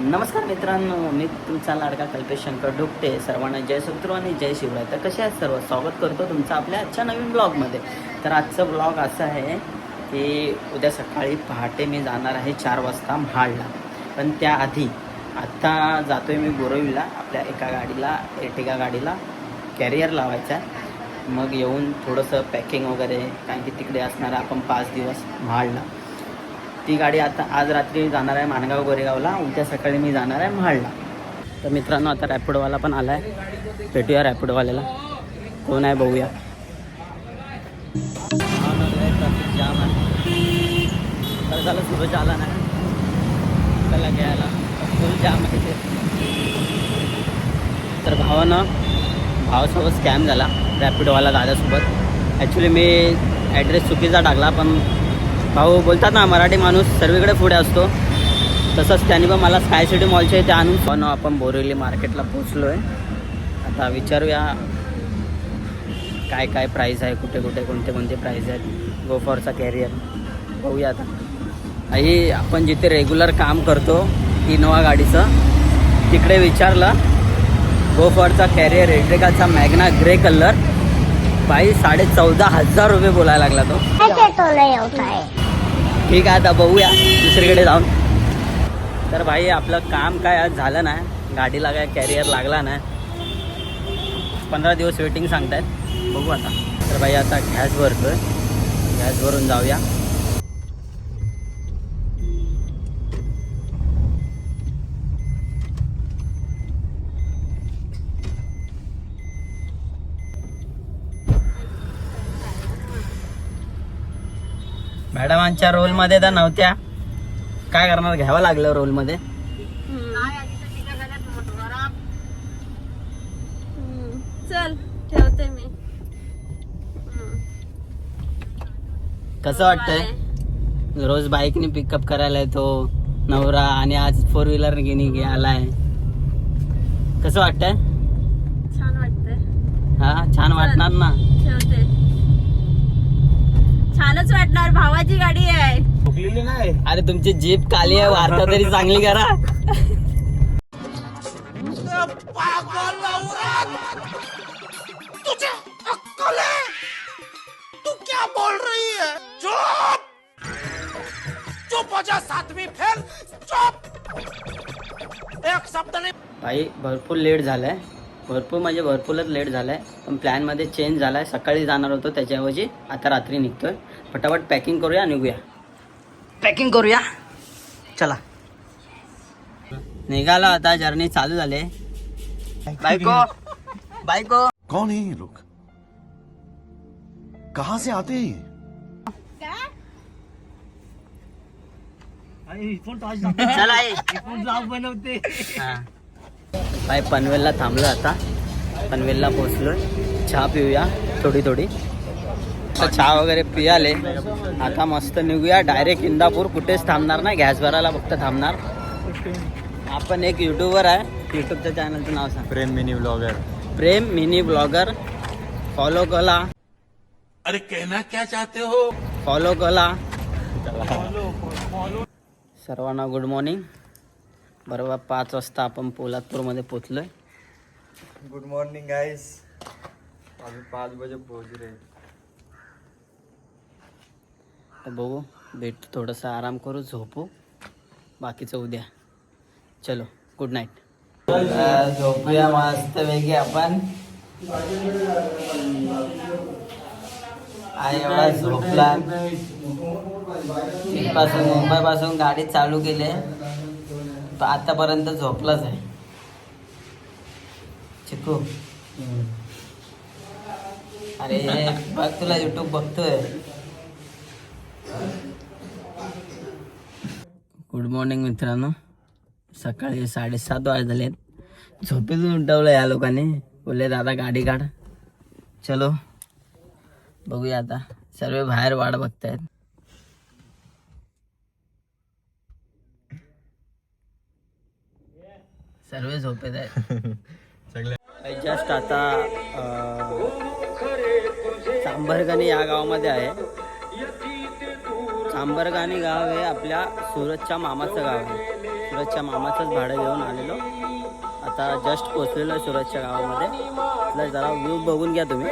नमस्कार मित्रांनो, मी तुमचा लाडका कल्पेश शंकर डुकटे. सर्वांना जय सद्गुरू आणि जय शिवराय. तर कसे आहेत सर्व? स्वागत करतो तुमचं आपल्या आजच्या नवीन ब्लॉगमध्ये. तर आजचं ब्लॉग असं आहे की उद्या सकाळी पहाटे मी जाणार आहे 4 वाजता महाडला. पण त्याआधी आत्ता जातो आहे मी बोरिवलीला. आपल्या एका गाडीला, एर्टिगा गाडीला कॅरियर लावायचा आहे. मग येऊन थोडंसं पॅकिंग वगैरे, कारण की तिकडे असणार आपण 5 दिवस महाडला. ती गाडी आता आज रात्री जाणार आहे माणगाव गोरेगावला. उद्या सकाळी मी जाणार आहे महाडला. तर मित्रांनो, आता रॅपिडोवाला पण आला आहे. भेटूया रॅपिडोवाल्याला, कोण आहे बघूया. ट्रॅफिक जाम आहे. तर झालं सूरज आला नाही त्याला घ्यायला, फुल जाम आहे ते. तर भावासोबत स्कॅम झाला रॅपिडोवाला दादासोबत. ॲक्च्युली मी ॲड्रेस चुकीचा टाकला, पण भाऊ बोलतात ना, मराठी माणूस सर्वीकडे पुढे असतो. तसंच त्यांनी पण मला स्काय सिटी मॉलच्या इथे आणून पण आपण बोरिवली मार्केटला पोचलो आहे. आता विचारूया काय काय प्राईस आहे, कुठे कुठे कोणते प्राईस आहेत गो फॉरचा कॅरियर. बघूया आता. आई आपण जिथे रेग्युलर काम करतो इनोवा गाडीचं, तिकडे विचारलं गो फॉरचा कॅरियर एर्टिगाचा मॅग्ना ग्रे कलर. भाई 14,500 रुपये बोलायला लागला तो. ठीक आहे, आता बघूया दुसरीकडे जाऊन. तर भाई आपलं काम काय आज झालं नाही, गाडीला काय कॅरियर लागला नाही. 15 दिवस वेटिंग सांगतायत, बघू आता. तर भाई आता गॅस भरतोय, गॅस भरून जाऊया. मॅडमांच्या रोलमध्ये तर नव्हत्या, काय करणार, घ्यावं लागलं रोलमध्ये. चल ठेवते मी. कसं वाटतंय? रोज बाईकने पिकअप करायला येतो नवरा, आणि आज 4 व्हीलर घेऊन आलाय. कसं वाटतंय? छान वाटतंय. हा, छान वाटणार ना. ठेवते. छानच वाटणार, भावाची गाडी आहे. फुकलेली नाही. अरे तुमची जीप काली आहे, वार्ता तरी चांगली करा. तू क्या बोल रही है? चुप चुप हो जा, 7वीं फेल. चुप, एक शब्द नहीं. भाई भरपूर लेट झालाय, भरपूरच लेट झालाय. पण प्लॅनमध्ये चेंज झालाय. सकाळी जाणार होतो, त्याच्याऐवजी आता रात्री निघतोय. फटाफट पॅकिंग करूया, निघूया. पॅकिंग करूया, चला. निघालो आता, जर्नी चालू झाले. बायको कौन है ये लोग? कहां से आते हैं ये? चला बनवते. भाई पनवेलला थांबलो, आता पनवेलला पोचलोय. चहा पिऊया थोडी. चहा वगैरे पियाले. आता मस्त निघूया डायरेक्ट इंदापूर. कुठेच थांबणार नाही, गॅस भरायला फक्त थांबणार. आपण एक युट्यूबर आहे, युट्यूबच्या चॅनलचं नाव सांग. प्रेम मिनी ब्लॉगर. फॉलो करा. अरे कहना क्या चाहते हो? फॉलो करा सर्वांना. Good morning. बरोबर 5 वाजता आपण पोलादपूरमध्ये पोचलोय. गुड मॉर्निंग गाइस, अभी 5 बजे पहुंच रहे. तर बघू, भेट थोडंसं आराम करू, झोपू, बाकीचं उद्या. चलो, गुड नाईट. झोपूया मस्त वेगळी आपण. आई एवढा झोपला. मुंबईपासून गाडी चालू केली, तो आतापर्यंत झोपलाच आहे. चिकू, अरे बघ, तुला युट्यूब बघतोय. गुड मॉर्निंग मित्रांनो. सकाळी 7:30 वाजलेत. झोपेतून उठवलं या लोकांनी. बोलले दादा गाडी काढ. चलो बघूया आता. सर्व बाहेर वाट बघतायत. सर्व झोपेत आहेत. जस्ट आता चांबरगाणी या गावामध्ये आहे. चांबरगाणी गाव हे आपल्या सूरजच्या मामाचं गाव आहे. सूरजच्या मामाचंच भाडं घेऊन आलेलो. आता जस्ट पोचलेलो आहे सूरजच्या गावामध्ये. जरा व्ह्यू बघून घ्या तुम्ही.